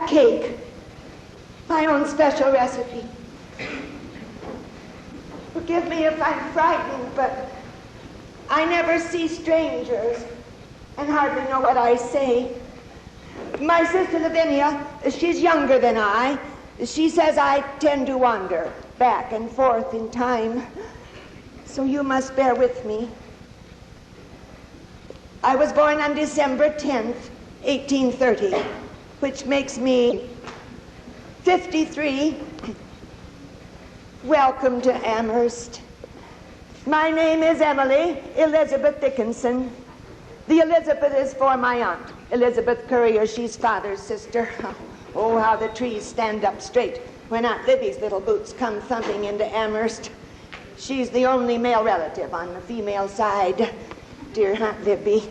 cake. My own special recipe. Forgive me if I'm frightened, but I never see strangers and hardly know what I say. My sister Lavinia, she's younger than I. She says I tend to wander back and forth in time. So you must bear with me. I was born on December 10th, 1830, which makes me 53. Welcome to Amherst. My name is Emily Elizabeth Dickinson. The Elizabeth is for my aunt, Elizabeth Currier. She's father's sister. Oh, how the trees stand up straight when Aunt Libby's little boots come thumping into Amherst. She's the only male relative on the female side. Dear Aunt Libby.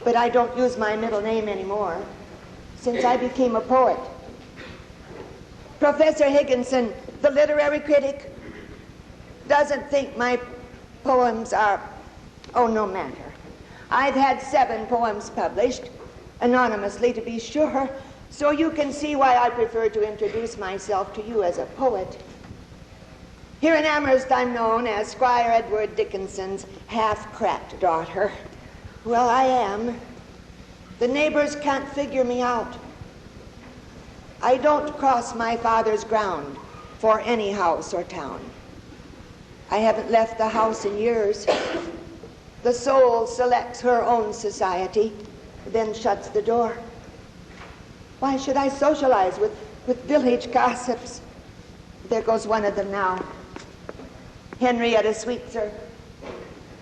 But I don't use my middle name anymore since I became a poet. Professor Higginson, the literary critic, doesn't think my poems are, oh, no matter. I've had 7 poems published, anonymously to be sure, so you can see why I prefer to introduce myself to you as a poet. Here in Amherst, I'm known as Squire Edward Dickinson's half-cracked daughter. Well, I am. The neighbors can't figure me out. I don't cross my father's ground for any house or town. I haven't left the house in years. The soul selects her own society, then shuts the door. Why should I socialize with village gossips? There goes one of them now. Henrietta Sweetser.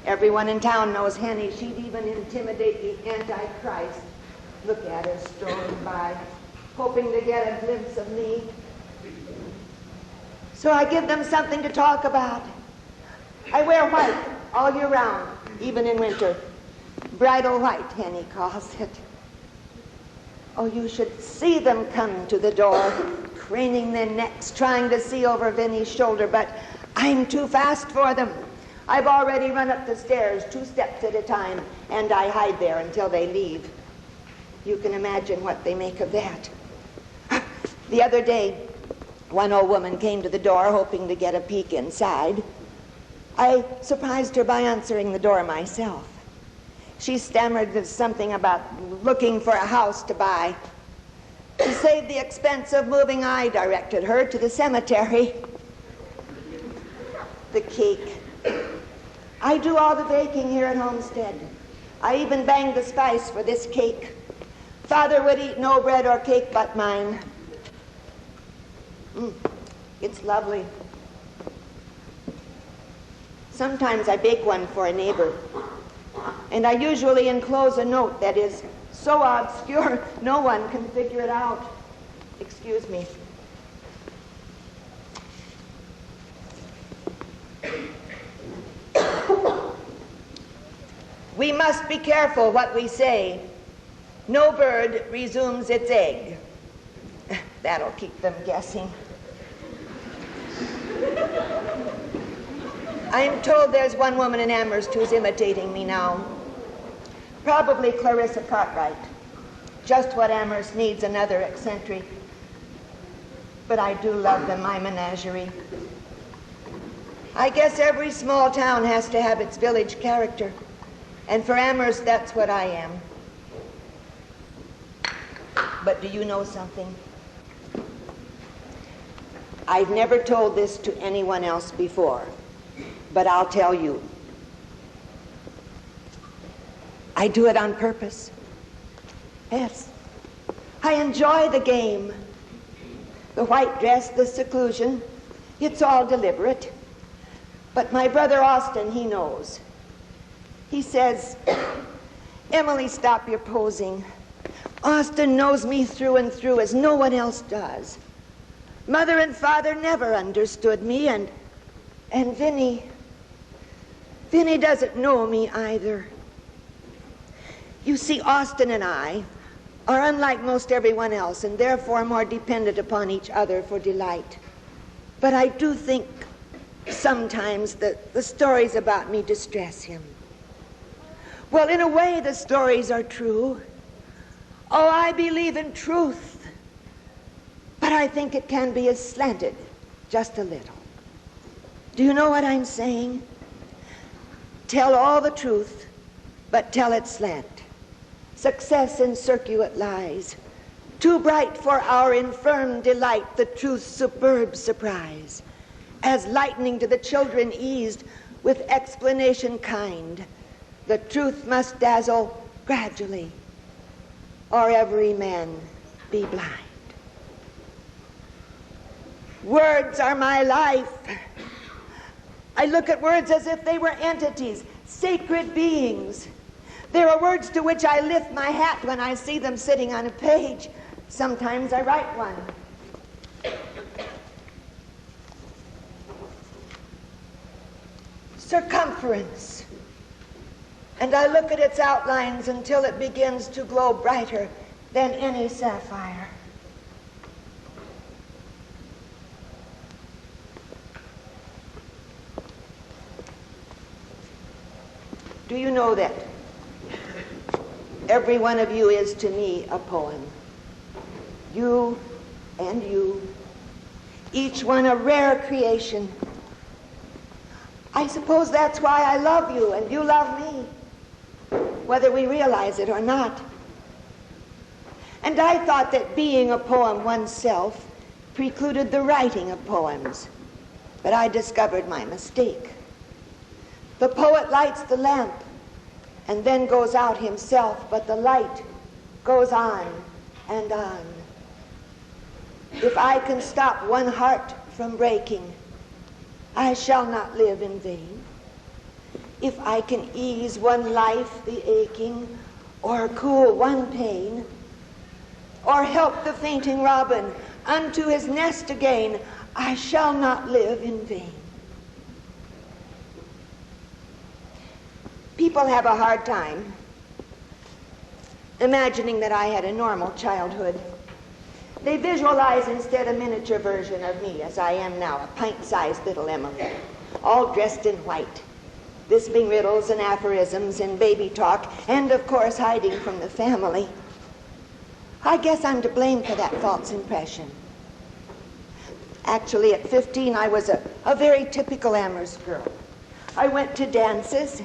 Everyone in town knows Henny. She'd even intimidate the Antichrist. Look at her strolling by, hoping to get a glimpse of me. So I give them something to talk about. I wear white all year round, even in winter. Bridal white, Henny calls it. Oh, you should see them come to the door, craning their necks, trying to see over Vinny's shoulder, but I'm too fast for them. I've already run up the stairs 2 steps at a time, and I hide there until they leave. You can imagine what they make of that. The other day, one old woman came to the door hoping to get a peek inside. I surprised her by answering the door myself. She stammered something about looking for a house to buy. To save the expense of moving, I directed her to the cemetery. The cake. I do all the baking here at Homestead. I even banged the spice for this cake. Father would eat no bread or cake but mine. It's lovely. Sometimes I bake one for a neighbor, and I usually enclose a note that is so obscure no one can figure it out. Excuse me. We must be careful what we say. No bird resumes its egg. That'll keep them guessing. I'm told there's one woman in Amherst who's imitating me now. Probably Clarissa Cartwright. Just what Amherst needs, another eccentric. But I do love them, my menagerie. I guess every small town has to have its village character. And for Amherst, that's what I am. But do you know something? I've never told this to anyone else before, but I'll tell you. I do it on purpose. Yes. I enjoy the game. The white dress, the seclusion, it's all deliberate. But my brother Austin, he knows. He says, Emily, stop your posing. Austin knows me through and through as no one else does. Mother and father never understood me, and Vinny doesn't know me either. You see, Austin and I are unlike most everyone else, and therefore more dependent upon each other for delight. But I do think sometimes that the stories about me distress him. Well, in a way, the stories are true. Oh, I believe in truth, but I think it can be slanted just a little. Do you know what I'm saying? Tell all the truth, but tell it slant. Success in circuit lies, too bright for our infirm delight, the truth's superb surprise. As lightning to the children eased, with explanation kind, the truth must dazzle gradually, or every man be blind. Words are my life. I look at words as if they were entities, sacred beings. There are words to which I lift my hat when I see them sitting on a page. Sometimes I write one. Circumference. And I look at its outlines until it begins to glow brighter than any sapphire. Do you know that every one of you is to me a poem? You and you, each one a rare creation. I suppose that's why I love you and you love me, whether we realize it or not. And I thought that being a poem oneself precluded the writing of poems, but I discovered my mistake. The poet lights the lamp and then goes out himself, but the light goes on and on. If I can stop one heart from breaking, I shall not live in vain. If I can ease one life the aching, or cool one pain, or help the fainting robin unto his nest again, I shall not live in vain. People have a hard time imagining that I had a normal childhood. They visualize instead a miniature version of me as I am now, a pint-sized little Emily, all dressed in white, lisping riddles and aphorisms and baby talk, and of course hiding from the family. I guess I'm to blame for that false impression. Actually, at 15, I was a very typical Amherst girl. I went to dances.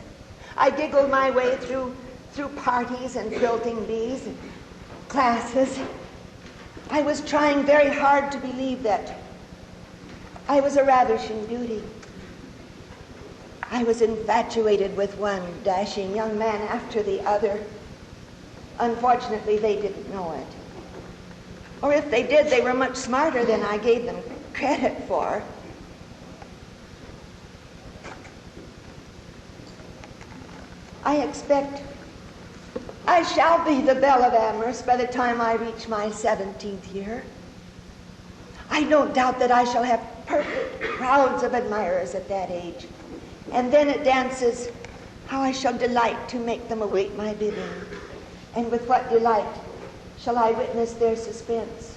I giggled my way through parties and quilting bees and classes. I was trying very hard to believe that I was a ravishing beauty. I was infatuated with one dashing young man after the other. Unfortunately, they didn't know it. Or if they did, they were much smarter than I gave them credit for. I expect I shall be the Belle of Amherst by the time I reach my 17th year. I don't doubt that I shall have perfect crowds of admirers at that age. And then at dances, how I shall delight to make them await my bidding. And with what delight shall I witness their suspense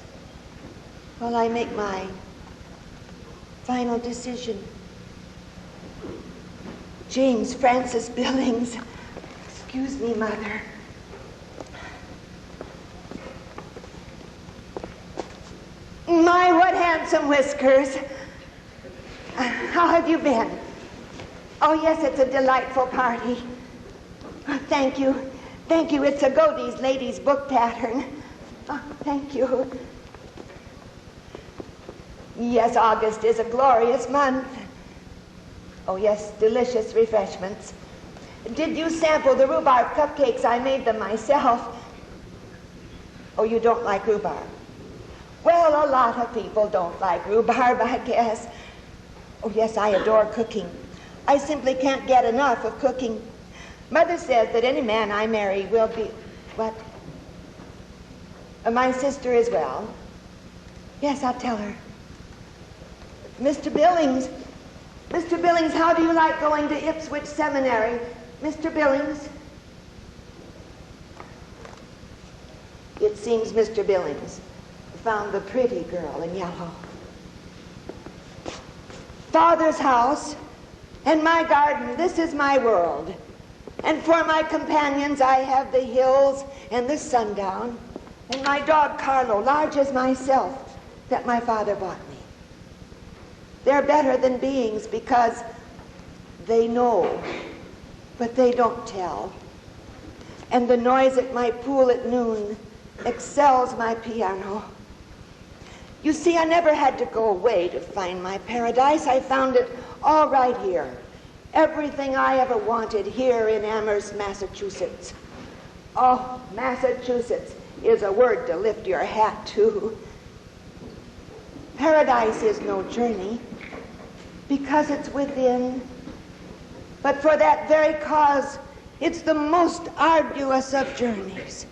while I make my final decision. James Francis Billings. Excuse me, Mother. My, what handsome whiskers. How have you been? Oh, yes, it's a delightful party. Thank you. Thank you. It's a Godey's Ladies Book pattern. Oh, thank you. Yes, August is a glorious month. Oh, yes, delicious refreshments. Did you sample the rhubarb cupcakes? I made them myself. Oh, you don't like rhubarb? Well, a lot of people don't like rhubarb, I guess. Oh, yes, I adore cooking. I simply can't get enough of cooking. Mother says that any man I marry will be... What? My sister as well. Yes, I'll tell her. Mr. Billings. Mr. Billings, how do you like going to Ipswich Seminary? Mr. Billings? It seems Mr. Billings found the pretty girl in yellow. Father's house and my garden, this is my world. And for my companions, I have the hills and the sundown. And my dog Carlo, large as myself, that my father bought me. They're better than beings because they know, but they don't tell. And the noise at my pool at noon excels my piano. You see, I never had to go away to find my paradise. I found it all right here. Everything I ever wanted here in Amherst, Massachusetts. Oh, Massachusetts is a word to lift your hat to. Paradise is no journey because it's within. But for that very cause, it's the most arduous of journeys.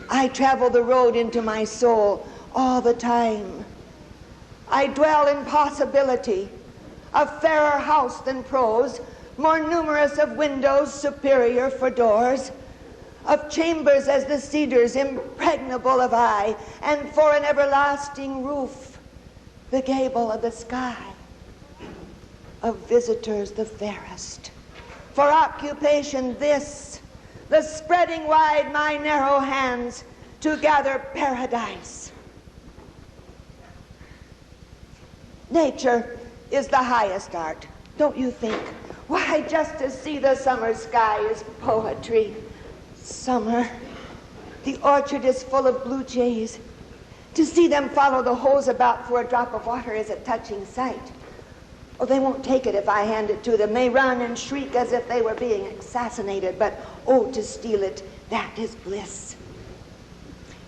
I travel the road into my soul all the time. I dwell in possibility, a fairer house than prose, more numerous of windows, superior for doors, of chambers as the cedars, impregnable of eye, and for an everlasting roof, the gable of the sky, of visitors the fairest. For occupation this, the spreading wide my narrow hands to gather paradise. Nature is the highest art, don't you think? Why, just to see the summer sky is poetry. Summer, the orchard is full of blue jays. To see them follow the hose about for a drop of water is a touching sight. Oh, they won't take it if I hand it to them. They run and shriek as if they were being assassinated, but oh, to steal it, that is bliss.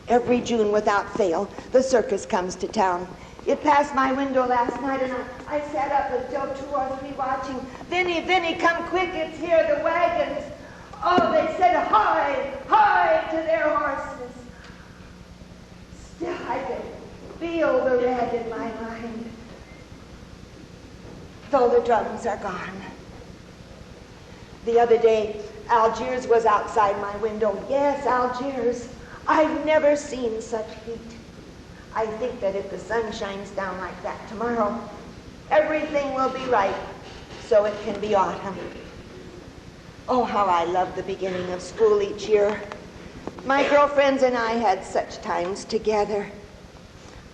Every June, without fail, the circus comes to town. It passed my window last night, and I sat up until 2 or 3 watching. Vinny, come quick, it's here, the wagons. Oh, they said, "Hi, hi," to their horses. Still, I can feel the red in my mind, though the drums are gone. The other day, Algiers was outside my window. Yes, Algiers. I've never seen such heat. I think that if the sun shines down like that tomorrow, everything will be right, so it can be autumn. Oh, how I love the beginning of school each year. My girlfriends and I had such times together.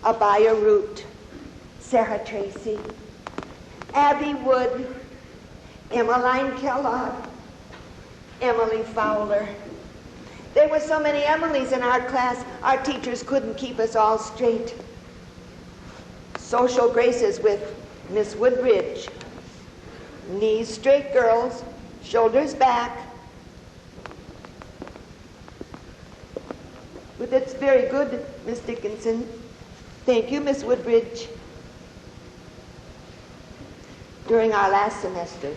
Abaya Root, Sarah Tracy, Abby Wood, Emmeline Kellogg, Emily Fowler. There were so many Emilys in our class, our teachers couldn't keep us all straight. Social graces with Miss Woodbridge. Knees straight, girls, shoulders back. But that's very good, Miss Dickinson. Thank you, Miss Woodbridge. During our last semester,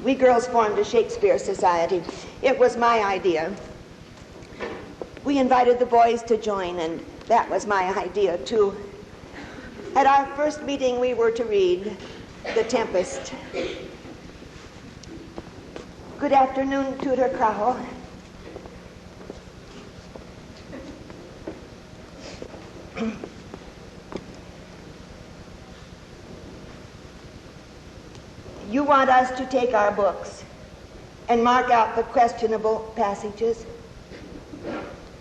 we girls formed a Shakespeare Society. It was my idea. We invited the boys to join, and that was my idea, too. At our first meeting, we were to read The Tempest. Good afternoon, Tutor Crowell. You want us to take our books and mark out the questionable passages?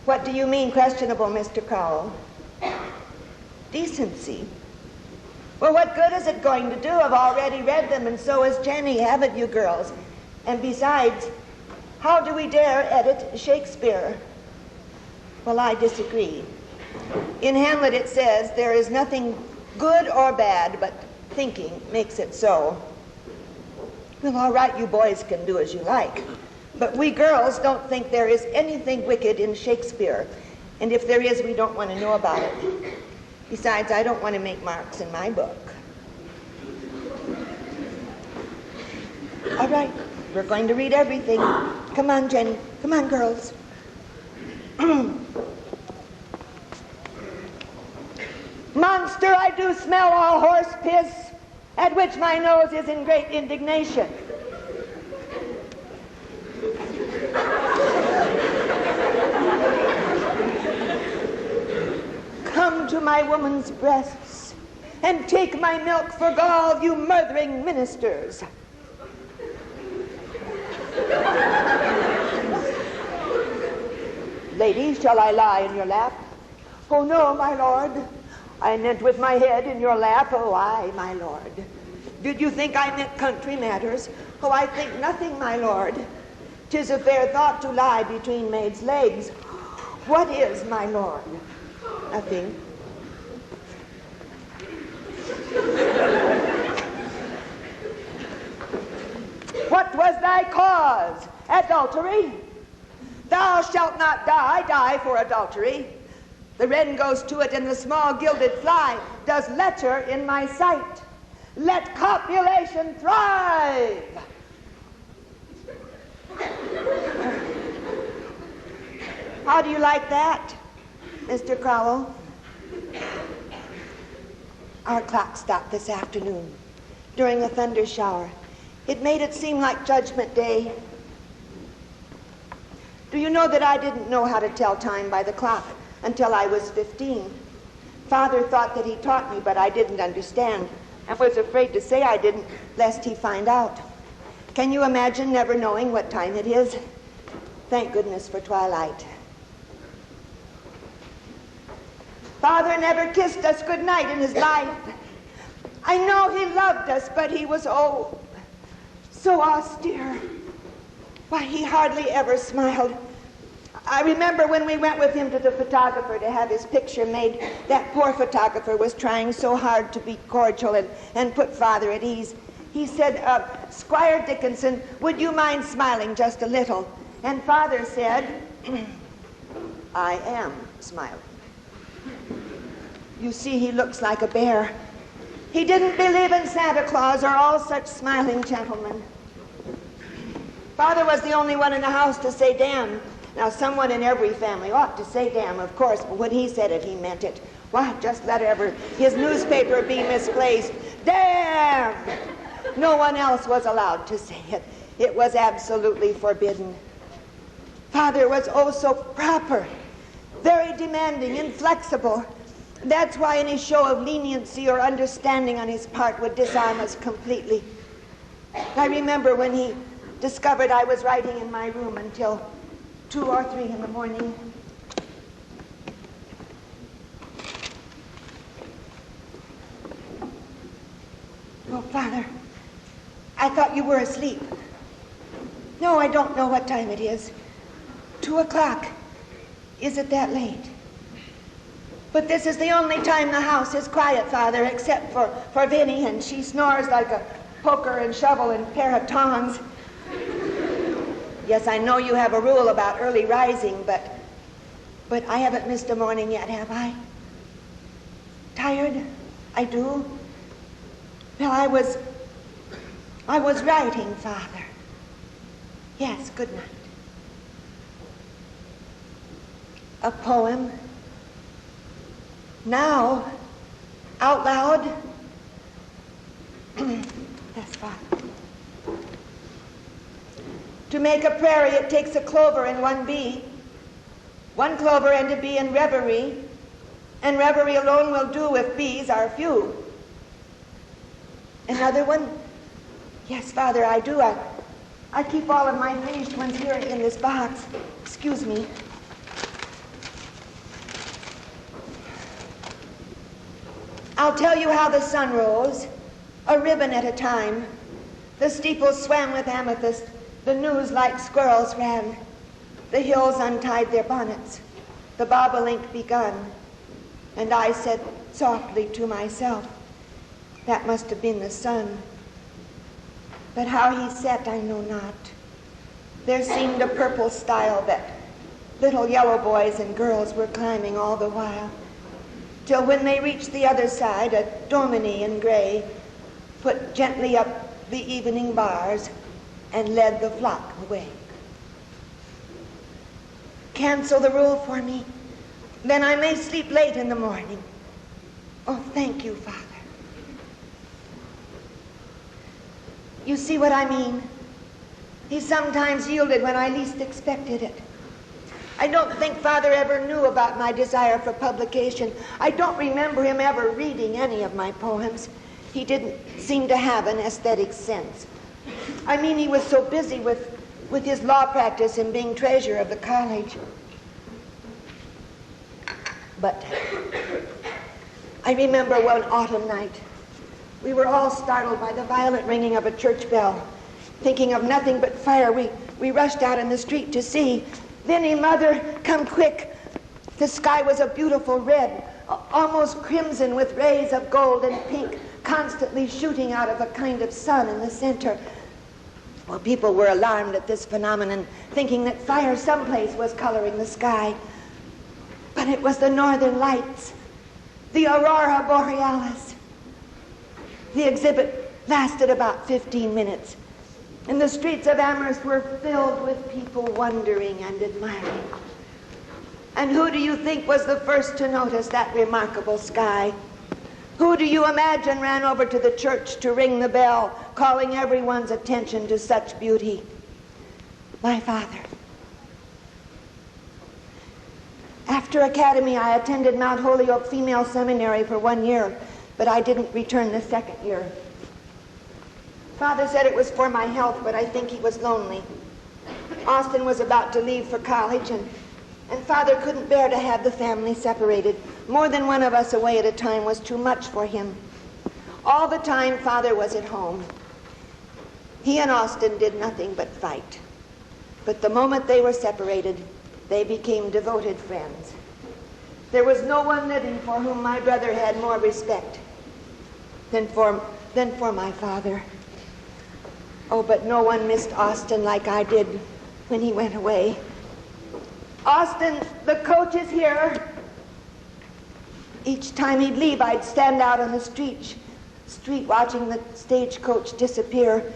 What do you mean questionable, Mr. Crowell? Decency. Well, what good is it going to do? I've already read them, and so has Jenny, haven't you girls? And besides, how do we dare edit Shakespeare? Well, I disagree. In Hamlet it says, there is nothing good or bad, but thinking makes it so. Well, all right, you boys can do as you like. But we girls don't think there is anything wicked in Shakespeare. And if there is, we don't want to know about it. Besides, I don't want to make marks in my book. All right, we're going to read everything. Come on, Jenny. Come on, girls. Monster, I do smell all horse piss, at which my nose is in great indignation. Come to my woman's breasts, and take my milk for gall, you murthering ministers. Ladies, shall I lie in your lap? Oh, no, my lord. I meant with my head in your lap. Oh, aye, my lord. Did you think I meant country matters? Oh, I think nothing, my lord. 'Tis a fair thought to lie between maids' legs. What is, my lord? Nothing. What was thy cause? Adultery? Thou shalt not die, die for adultery. The wren goes to it, and the small gilded fly does lecher in my sight. Let copulation thrive. How do you like that, Mr. Crowell? Our clock stopped this afternoon during a thunder shower. It made it seem like Judgment Day. Do you know that I didn't know how to tell time by the clock until I was 15? Father thought that he taught me, but I didn't understand. I was afraid to say I didn't, lest he find out. Can you imagine never knowing what time it is? Thank goodness for twilight. Father never kissed us goodnight in his life. I know he loved us, but he was, oh, so austere. Why, he hardly ever smiled. I remember when we went with him to the photographer to have his picture made, that poor photographer was trying so hard to be cordial and put Father at ease. He said, Squire Dickinson, would you mind smiling just a little? And Father said, I am smiling. You see, he looks like a bear. He didn't believe in Santa Claus or all such smiling gentlemen. Father was the only one in the house to say damn. Now, someone in every family ought to say damn, of course, but when he said it, he meant it. Why, just let his newspaper be misplaced. Damn! No one else was allowed to say it. It was absolutely forbidden. Father was oh so proper, very demanding, inflexible. That's why any show of leniency or understanding on his part would disarm us completely. I remember when he discovered I was writing in my room until 2 or 3 in the morning. Oh, Father, I thought you were asleep. No, I don't know what time it is. 2 o'clock. Is it that late? But this is the only time the house is quiet, Father, except for Vinnie, and she snores like a poker and shovel and pair of tongs. Yes, I know you have a rule about early rising, but I haven't missed a morning yet, have I? Tired? I do? Well, I was writing, Father. Yes, good night. A poem? Now? Out loud? Yes, Father. To make a prairie, it takes a clover and 1 bee. 1 clover and a bee in reverie, and reverie alone will do if bees are few. Another one? Yes, Father, I do. I keep all of my finished ones here in this box. Excuse me. I'll tell you how the sun rose, a ribbon at a time. The steeples swam with amethyst, the news like squirrels ran. The hills untied their bonnets, the bobolink begun. And I said softly to myself, that must have been the sun. But how he set, I know not. There seemed a purple stile that little yellow boys and girls were climbing all the while, till when they reached the other side, a dominie in gray put gently up the evening bars and led the flock away. Cancel the rule for me, then I may sleep late in the morning. Oh, thank you, Father. You see what I mean? He sometimes yielded when I least expected it. I don't think Father ever knew about my desire for publication. I don't remember him ever reading any of my poems. He didn't seem to have an aesthetic sense. I mean, he was so busy with his law practice and being treasurer of the college. But I remember one autumn night, we were all startled by the violent ringing of a church bell. Thinking of nothing but fire, we rushed out in the street to see. Vinny, Mother, come quick. The sky was a beautiful red, almost crimson with rays of gold and pink, constantly shooting out of a kind of sun in the center. Well, people were alarmed at this phenomenon, thinking that fire someplace was coloring the sky. But it was the northern lights, the aurora borealis. The exhibit lasted about 15 minutes, and the streets of Amherst were filled with people wondering and admiring. And who do you think was the first to notice that remarkable sky? Who do you imagine ran over to the church to ring the bell, calling everyone's attention to such beauty? My father. After academy, I attended Mount Holyoke Female Seminary for 1 year, but I didn't return the second year. Father said it was for my health, but I think he was lonely. Austin was about to leave for college, and Father couldn't bear to have the family separated. More than one of us away at a time was too much for him. All the time, Father was at home. He and Austin did nothing but fight. But the moment they were separated, they became devoted friends. There was no one living for whom my brother had more respect than for my father. Oh, but no one missed Austin like I did when he went away. Austin, the coach is here. Each time he'd leave, I'd stand out on the street watching the stagecoach disappear.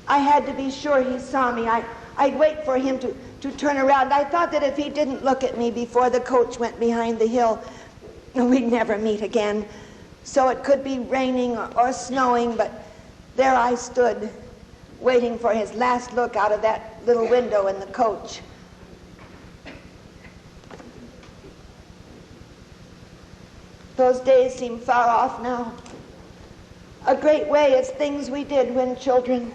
I had to be sure he saw me. I'd wait for him to turn around. I thought that if he didn't look at me before the coach went behind the hill, we'd never meet again. So it could be raining or snowing, but there I stood, waiting for his last look out of that little window in the coach. Those days seem far off now. A great way as things we did when children.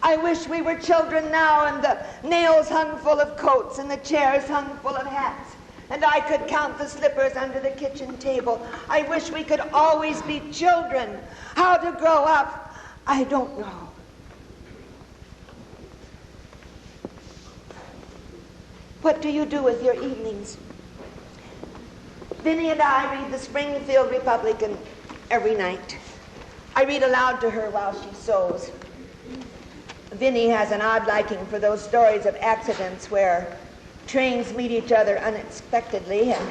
I wish we were children now, and the nails hung full of coats and the chairs hung full of hats, and I could count the slippers under the kitchen table. I wish we could always be children. How to grow up, I don't know. What do you do with your evenings? Vinny and I read the Springfield Republican every night. I read aloud to her while she sews. Vinny has an odd liking for those stories of accidents where trains meet each other unexpectedly and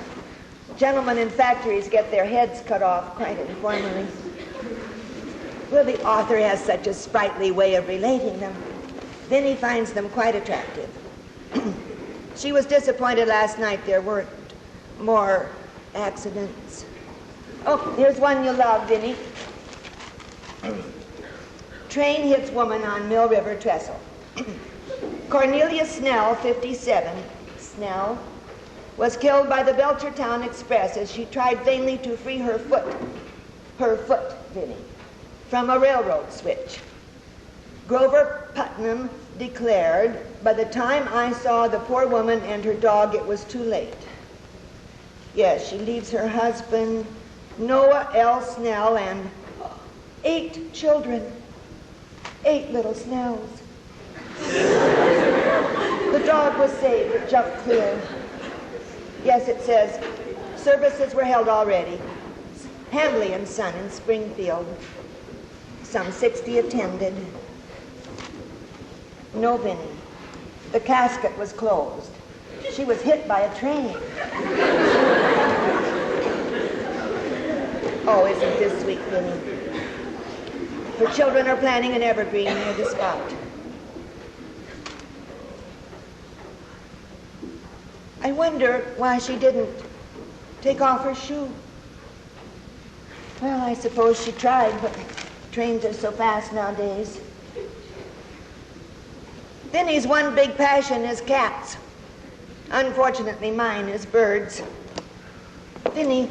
gentlemen in factories get their heads cut off quite informally. Well, the author has such a sprightly way of relating them. Vinny finds them quite attractive. She was disappointed last night there weren't more accidents. Oh, here's one you love, Vinny. Train hits woman on Mill River trestle. Cornelia Snell, 57, Snell, was killed by the Belchertown Express as she tried vainly to free her foot, Vinny, from a railroad switch. Grover Putnam declared, by the time I saw the poor woman and her dog, it was too late. Yes, she leaves her husband, Noah L. Snell, and 8 children. 8 little Snells. The dog was saved. It jumped clear. Yes, it says, services were held already. Hambley and Son in Springfield. Some 60 attended. No Vinny. The casket was closed. She was hit by a train. Oh, isn't this sweet, Vinny? Her children are planting an evergreen near the spot. I wonder why she didn't take off her shoe. Well, I suppose she tried, but trains are so fast nowadays. Vinny's one big passion is cats. Unfortunately, mine is birds. Vinny,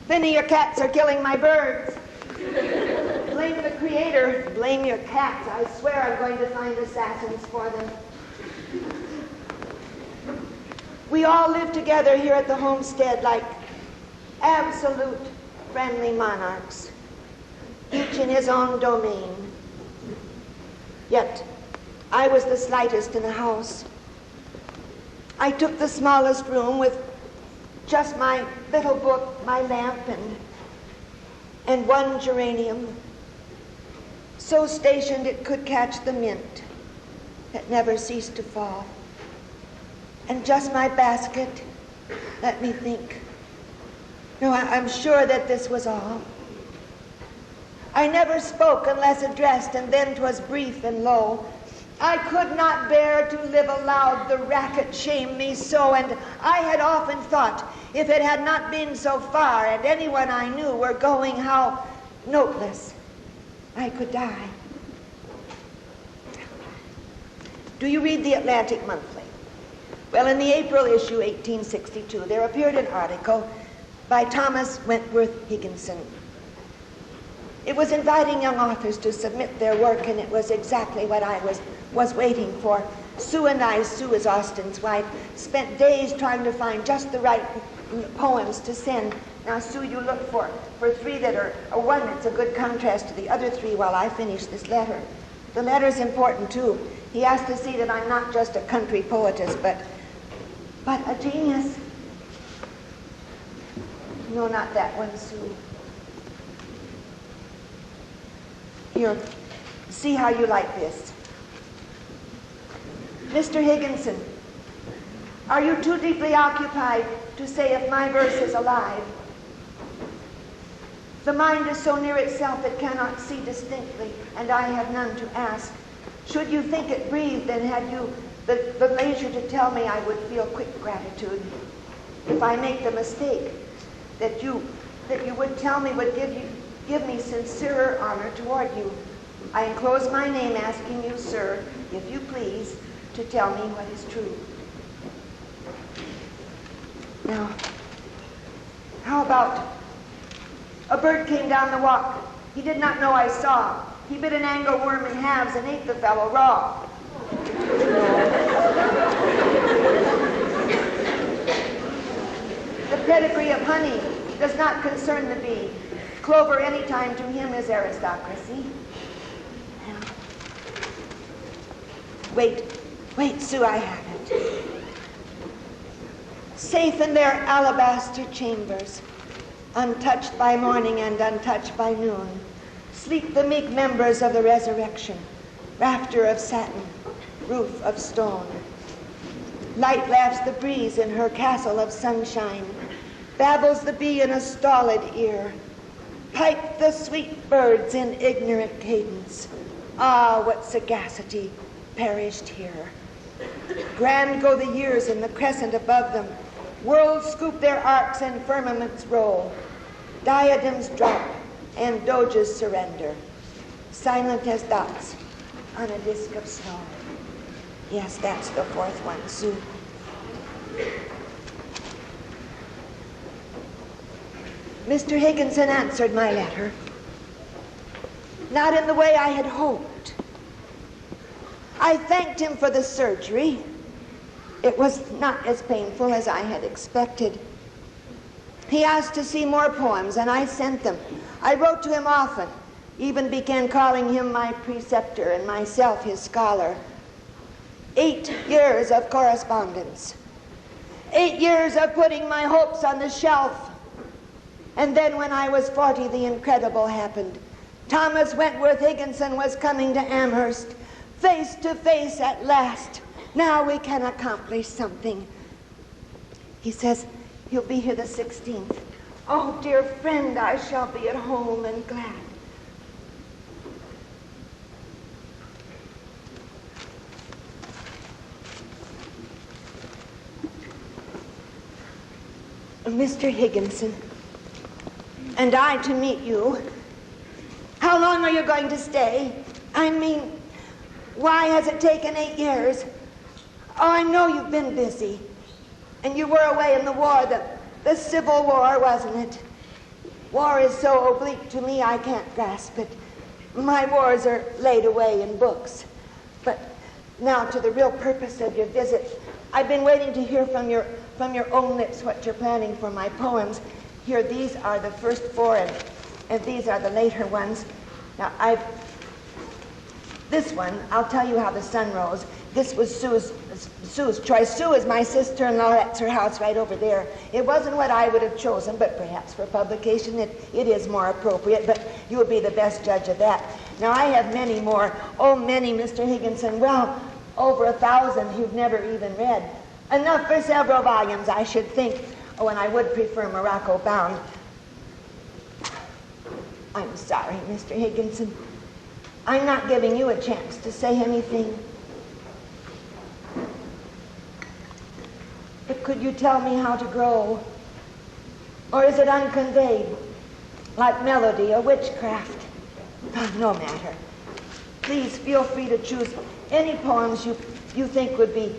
your cats are killing my birds. Blame the Creator, blame your cats. I swear I'm going to find assassins for them. We all live together here at the homestead like absolute friendly monarchs, each in his own domain. Yet, I was the slightest in the house. I took the smallest room with just my little book, my lamp, and one geranium, so stationed it could catch the mint that never ceased to fall. And just my basket. Let me think. No, I'm sure that this was all. I never spoke unless addressed, and then 'twas brief and low. I could not bear to live aloud, the racket shamed me so, and I had often thought, if it had not been so far, and anyone I knew were going, how noteless I could die. Do you read the Atlantic Monthly? Well, in the April issue, 1862, there appeared an article by Thomas Wentworth Higginson. It was inviting young authors to submit their work, and it was exactly what I was waiting for. Sue and I, Sue is Austin's wife, spent days trying to find just the right poems to send. Now, Sue, you look for three that are one that's a good contrast to the other three while I finish this letter. The letter's important, too. He has to see that I'm not just a country poetess, but a genius. No, not that one, Sue. Here, see how you like this. Mr. Higginson, are you too deeply occupied to say if my verse is alive? The mind is so near itself it cannot see distinctly, and I have none to ask. Should you think it breathed and had you the leisure to tell me, I would feel quick gratitude. If I make the mistake, that you would tell me would give me sincerer honor toward you. I enclose my name asking you, sir, if you please, to tell me what is true. Now, how about a bird came down the walk. He did not know I saw. He bit an angleworm in halves and ate the fellow raw. The pedigree of honey does not concern the bee. Clover any time to him is aristocracy. Wait, Sue, I have it. Safe in their alabaster chambers, untouched by morning and untouched by noon, sleep the meek members of the resurrection, rafter of satin, roof of stone. Light laughs the breeze in her castle of sunshine, babbles the bee in a stolid ear, pipe the sweet birds in ignorant cadence. Ah, what sagacity perished here. Grand go the years in the crescent above them, worlds scoop their arcs and firmaments roll, diadems drop and doges surrender, silent as dots on a disk of snow. Yes, that's the fourth one, Sue. Mr. Higginson answered my letter, not in the way I had hoped. I thanked him for the surgery. It was not as painful as I had expected. He asked to see more poems, and I sent them. I wrote to him often, even began calling him my preceptor and myself his scholar. 8 years of correspondence. 8 years of putting my hopes on the shelf. And then when I was 40, the incredible happened. Thomas Wentworth Higginson was coming to Amherst, face to face at last. Now we can accomplish something. He says he'll be here the 16th. Oh, dear friend, I shall be at home and glad. Mr. Higginson, and I to meet you. How long are you going to stay? I mean, why has it taken 8 years? Oh, I know you've been busy. And you were away in the war, the Civil War, wasn't it? War is so oblique to me, I can't grasp it. My wars are laid away in books. But now to the real purpose of your visit. I've been waiting to hear from your own lips what you're planning for my poems. Here, these are the first four, and these are the later ones. Now, this one, I'll tell you how the sun rose. This was Sue's choice. Sue is my sister-in-law. That's her house right over there. It wasn't what I would have chosen, but perhaps for publication it is more appropriate, but you'll be the best judge of that. Now, I have many more. Oh, many, Mr. Higginson. Well, over 1,000 you've never even read. Enough for several volumes, I should think. Oh, and I would prefer Morocco bound. I'm sorry, Mr. Higginson. I'm not giving you a chance to say anything. But could you tell me how to grow? Or is it unconveyed, like melody or witchcraft? Oh, no matter. Please feel free to choose any poems you think would be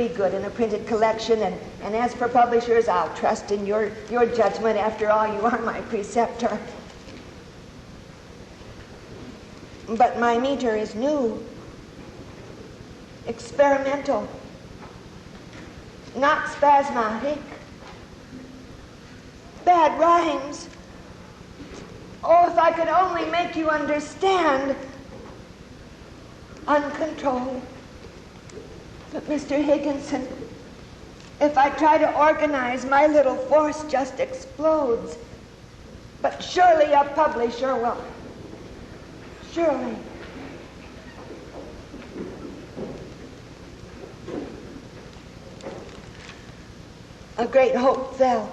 good in a printed collection. And as for publishers, I'll trust in your judgment. After all, you are my preceptor. But my meter is new, experimental, not spasmodic. Bad rhymes. Oh, if I could only make you understand. Uncontrolled. But Mr. Higginson, if I try to organize, my little force just explodes. But surely a publisher will. Surely. A great hope fell.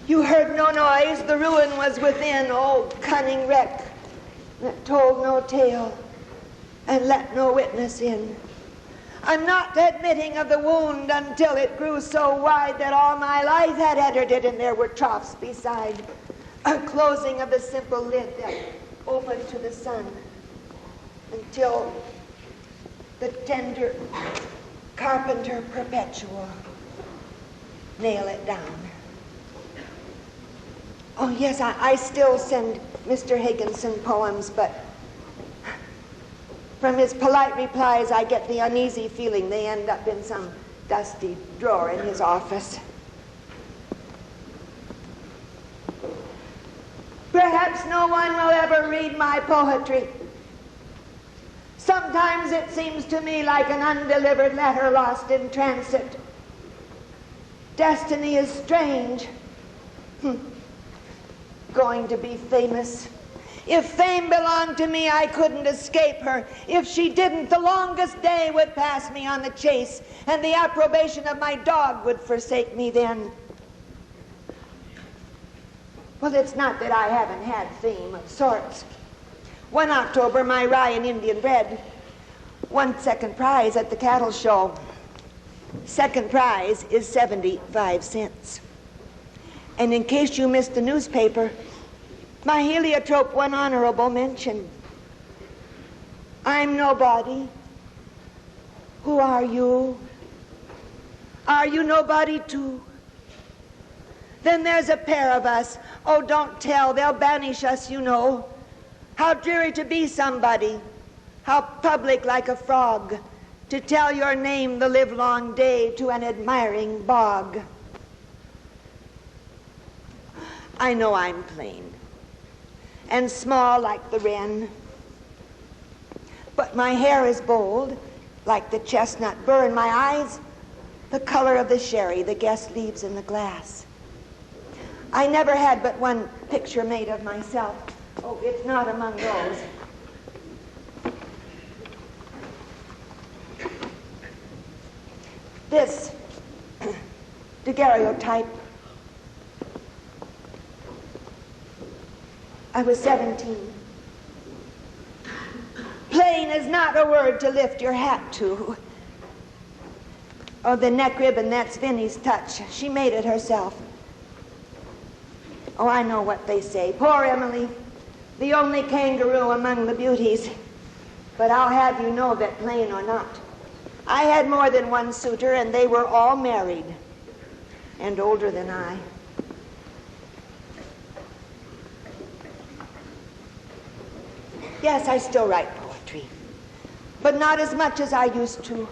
You heard no noise, the ruin was within. Oh, cunning wreck that told no tale and let no witness in. I'm not admitting of the wound until it grew so wide that all my life had entered it, and there were troughs beside. A closing of the simple lid that opened to the sun until the tender carpenter perpetual nail it down. Oh, yes, I still send Mr. Higginson poems, but from his polite replies, I get the uneasy feeling they end up in some dusty drawer in his office. Perhaps no one will ever read my poetry. Sometimes it seems to me like an undelivered letter lost in transit. Destiny is strange. Going to be famous. If fame belonged to me, I couldn't escape her. If she didn't, the longest day would pass me on the chase, and the approbation of my dog would forsake me then. Well, it's not that I haven't had fame of sorts. One October, my rye and Indian bread won second prize at the cattle show. Second prize is 75 cents. And in case you missed the newspaper, my heliotrope won honorable mention. I'm nobody. Who are you? Are you nobody too? Then there's a pair of us. Oh, don't tell, they'll banish us, you know. How dreary to be somebody. How public like a frog. To tell your name the livelong day to an admiring bog. I know I'm plain and small like the wren, but my hair is bold like the chestnut burr, and my eyes the color of the sherry the guest leaves in the glass. I never had but one picture made of myself. Oh, it's not among those. This daguerreotype. I was 17. Plain is not a word to lift your hat to. Oh, the neck ribbon, that's Vinnie's touch. She made it herself. Oh, I know what they say. Poor Emily, the only kangaroo among the beauties. But I'll have you know that, plain or not, I had more than one suitor, and they were all married and older than I. Yes, I still write poetry, but not as much as I used to.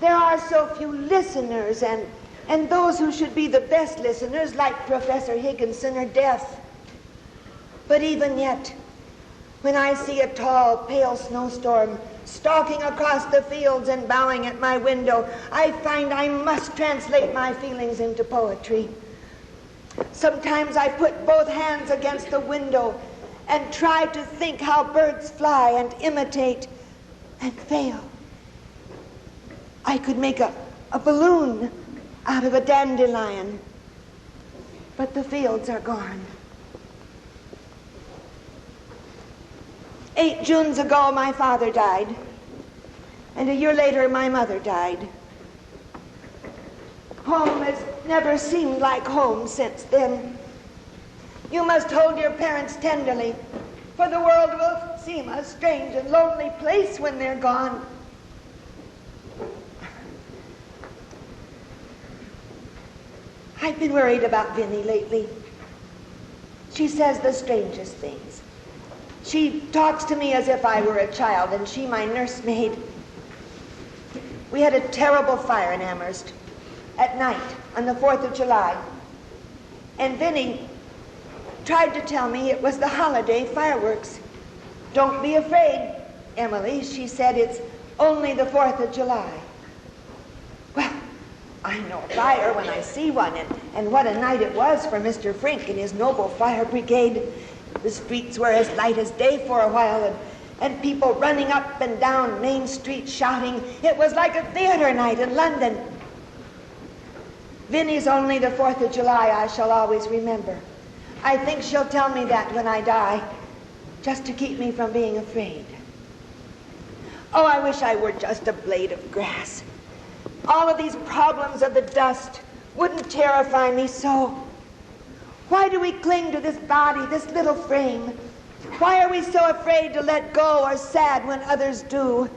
There are so few listeners, and And those who should be the best listeners, like Professor Higginson, are deaf. But even yet, when I see a tall, pale snowstorm stalking across the fields and bowing at my window, I find I must translate my feelings into poetry. Sometimes I put both hands against the window and try to think how birds fly and imitate and fail. I could make a balloon out of a dandelion, but the fields are gone. 8 Junes ago, my father died, and a year later, my mother died. Home has never seemed like home since then. You must hold your parents tenderly, for the world will seem a strange and lonely place when they're gone. I've been worried about Vinnie lately. She says the strangest things. She talks to me as if I were a child, and she my nursemaid. We had a terrible fire in Amherst at night on the 4th of July. And Vinnie tried to tell me it was the holiday fireworks. Don't be afraid, Emily, she said, it's only the 4th of July. Well, I know a fire when I see one, and what a night it was for Mr. Frink and his noble fire brigade. The streets were as light as day for a while, and people running up and down Main Street shouting. It was like a theater night in London. Vinnie's only the 4th of July I shall always remember. I think she'll tell me that when I die, just to keep me from being afraid. Oh, I wish I were just a blade of grass. All of these problems of the dust wouldn't terrify me so. Why do we cling to this body, this little frame? Why are we so afraid to let go or sad when others do?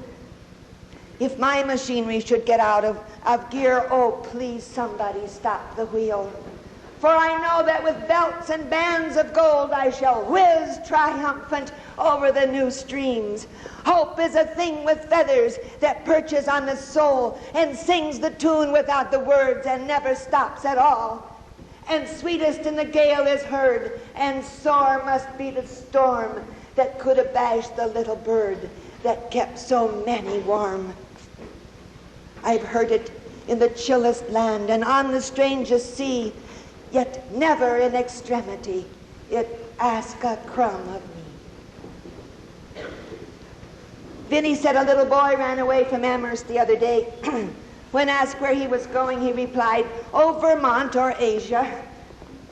If my machinery should get out of gear, oh, please somebody stop the wheel. For I know that with belts and bands of gold I shall whiz triumphant over the new streams. Hope is a thing with feathers that perches on the soul and sings the tune without the words and never stops at all. And sweetest in the gale is heard, and sore must be the storm that could abash the little bird that kept so many warm. I've heard it in the chillest land and on the strangest sea, yet never in extremity it ask a crumb of me. Vinnie said a little boy ran away from Amherst the other day. When asked where he was going, he replied, "Oh, Vermont or Asia."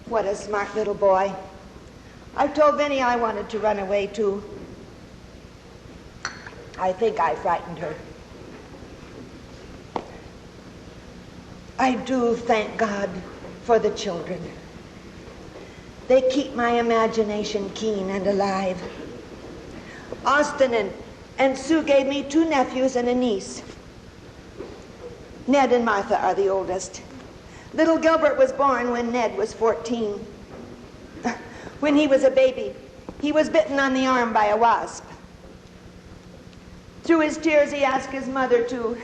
What a smart little boy. I told Vinnie I wanted to run away too. I think I frightened her. I do thank God for the children. They keep my imagination keen and alive. Austin and Sue gave me 2 nephews and a niece. Ned and Martha are the oldest. Little Gilbert was born when Ned was 14. When he was a baby, he was bitten on the arm by a wasp. Through his tears, he asked his mother to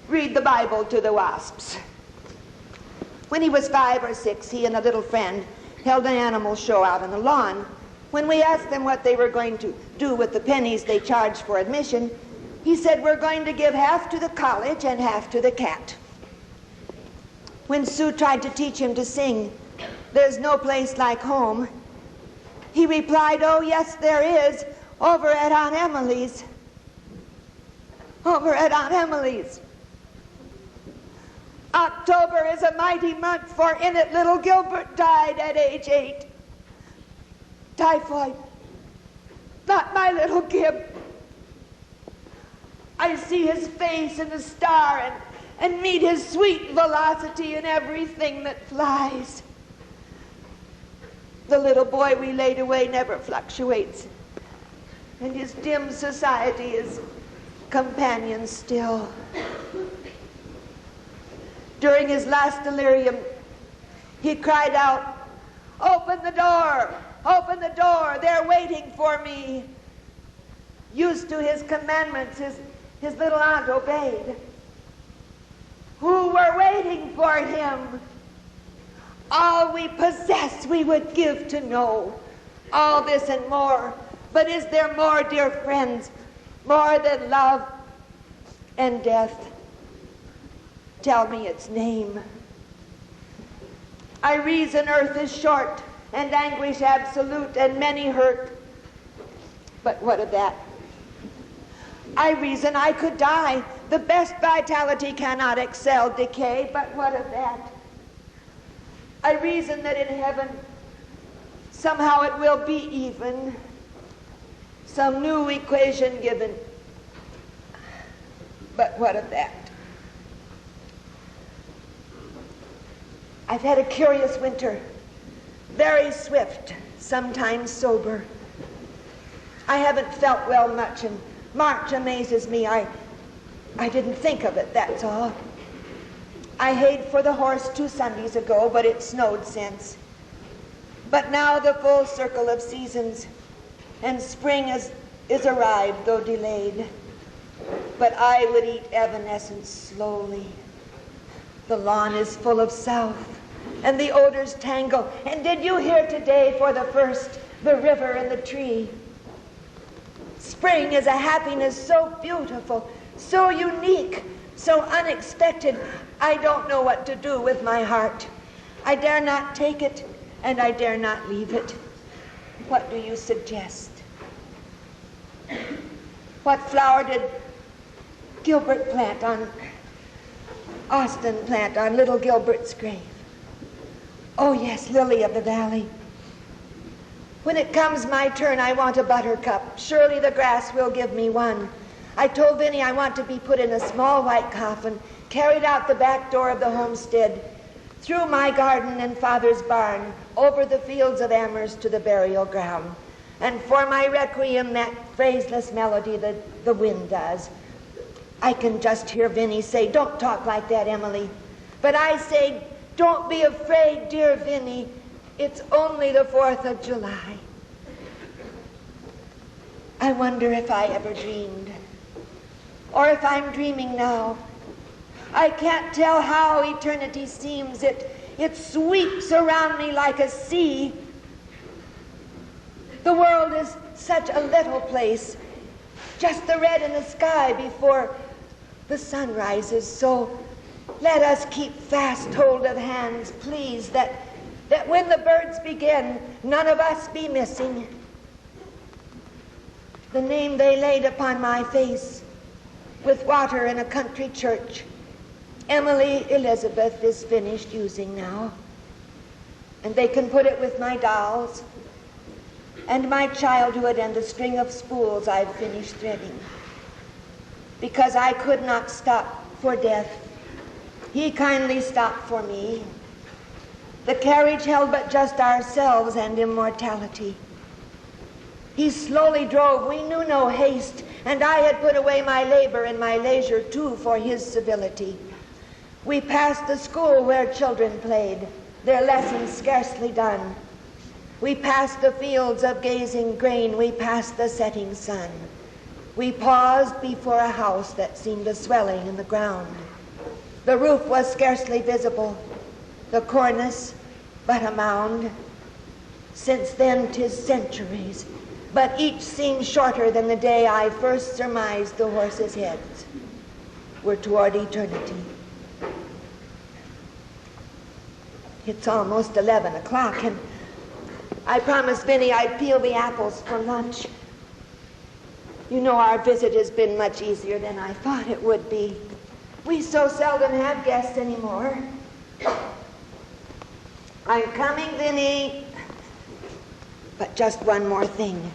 read the Bible to the wasps. When he was 5 or 6, he and a little friend held an animal show out on the lawn. When we asked them what they were going to do with the pennies they charged for admission, he said, "We're going to give half to the college and half to the cat." When Sue tried to teach him to sing, "There's no place like home," he replied, "Oh, yes, there is, over at Aunt Emily's. Over at Aunt Emily's." October is a mighty month, for in it little Gilbert died at age 8. Typhoid. Not my little Gib. I see his face in the star and meet his sweet velocity in everything that flies. The little boy we laid away never fluctuates, and his dim society is companion still. During his last delirium, he cried out, "Open the door! Open the door! They're waiting for me!" Used to his commandments, his little aunt obeyed. who were waiting for him. All we possess we would give to know all this and more. But is there more, dear friends, more than love and death? Tell me its name. I reason earth is short and anguish absolute and many hurt. But what of that? I reason I could die. The best vitality cannot excel decay, but what of that? I reason that in heaven somehow it will be even, some new equation given. But what of that? I've had a curious winter, very swift, sometimes sober. I haven't felt well much, and March amazes me. I didn't think of it, that's all. I hayed for the horse 2 Sundays ago, but it snowed since. But now the full circle of seasons, and spring is arrived, though delayed. But I would eat evanescence slowly. The lawn is full of south, and the odors tangle. And did you hear today for the first the river and the tree? Spring is a happiness so beautiful, so unique, so unexpected. I don't know what to do with my heart. I dare not take it, and I dare not leave it. What do you suggest? What flower did Gilbert plant on, Austin plant on little Gilbert's grave? Oh yes, lily of the valley. When it comes my turn, I want a buttercup. Surely the grass will give me one. I told Vinny I want to be put in a small white coffin, carried out the back door of the homestead, through my garden and father's barn, over the fields of Amherst to the burial ground. And for my requiem, that phraseless melody the wind does. I can just hear Vinny say, "Don't talk like that, Emily." But I say, "Don't be afraid, dear Vinny. It's only the 4th of July." I wonder if I ever dreamed, or if I'm dreaming now. I can't tell how eternity seems. It sweeps around me like a sea. The world is such a little place, just the red in the sky before the sun rises. So let us keep fast hold of hands, please, that when the birds begin, none of us be missing. The name they laid upon my face with water in a country church, Emily Elizabeth, is finished using now. And they can put it with my dolls and my childhood and the string of spools I've finished threading. Because I could not stop for death. He kindly stopped for me. The carriage held but just ourselves and immortality. He slowly drove, we knew no haste, and I had put away my labor and my leisure too for his civility. We passed the school where children played, their lessons scarcely done. We passed the fields of gazing grain, we passed the setting sun. We paused before a house that seemed a swelling in the ground. The roof was scarcely visible, the cornice but a mound. Since then 'tis centuries, but each seems shorter than the day I first surmised the horses' heads were toward eternity. It's almost 11 o'clock, and I promised Vinny I'd peel the apples for lunch. You know, our visit has been much easier than I thought it would be. We so seldom have guests anymore. I'm coming, Vinny. But just one more thing.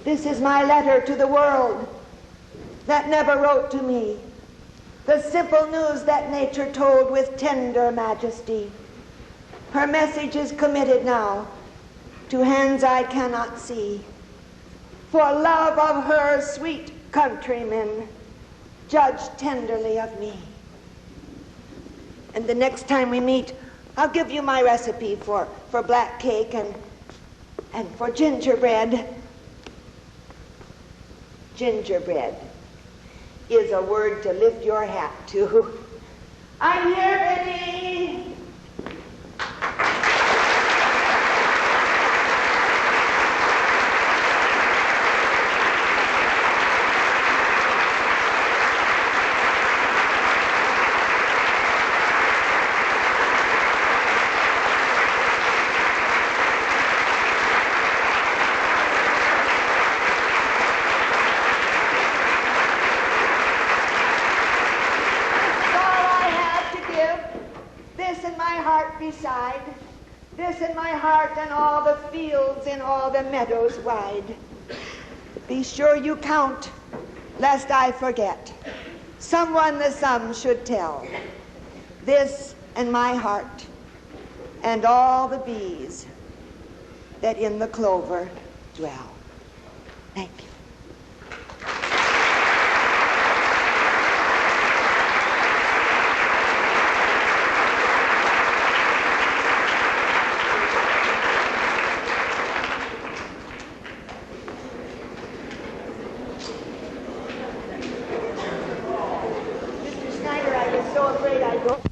This is my letter to the world that never wrote to me. The simple news that nature told with tender majesty. Her message is committed now to hands I cannot see. For love of her sweet countrymen, judge tenderly of me. And the next time we meet, I'll give you my recipe for black cake, and And for gingerbread, gingerbread is a word to lift your hat to. I'm here, Betty. Beside this in my heart and all the fields and all the meadows wide. Be sure you count, lest I forget. Someone the sum should tell. This in my heart and all the bees that in the clover dwell. Thank you. So afraid I'd go.